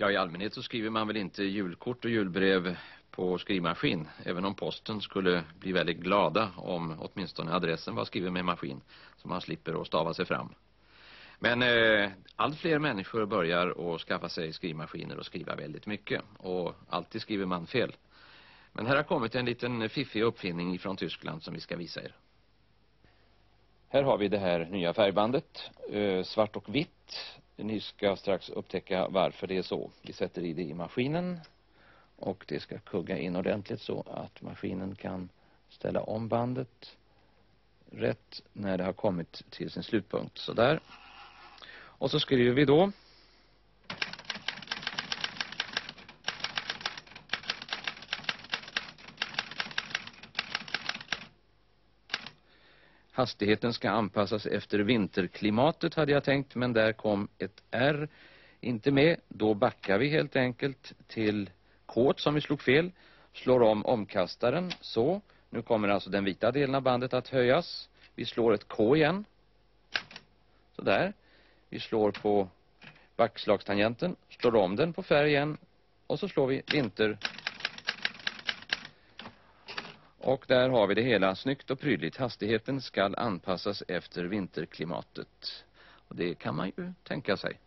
Ja, i allmänhet så skriver man väl inte julkort och julbrev på skrivmaskin. Även om posten skulle bli väldigt glada om åtminstone adressen var skriven med maskin. Så man slipper att stava sig fram. Men allt fler människor börjar att skaffa sig skrivmaskiner och skriva väldigt mycket. Och alltid skriver man fel. Men här har kommit en liten fiffig uppfinning från Tyskland som vi ska visa er. Här har vi det här nya färgbandet. Svart och vitt. Ni ska strax upptäcka varför det är så. Vi sätter i det i maskinen. Och det ska kugga in ordentligt så att maskinen kan ställa om bandet rätt när det har kommit till sin slutpunkt. Så där. Och så skriver vi då. Hastigheten ska anpassas efter vinterklimatet hade jag tänkt, men där kom ett R inte med. Då backar vi helt enkelt till K som vi slog fel. Slår om omkastaren så. Nu kommer alltså den vita delen av bandet att höjas. Vi slår ett K igen. Så där. Vi slår på backslagstangenten. Slår om den på färg igen. Och så slår vi vinter. Och där har vi det hela snyggt och prydligt. Hastigheten ska anpassas efter vinterklimatet. Och det kan man ju tänka sig.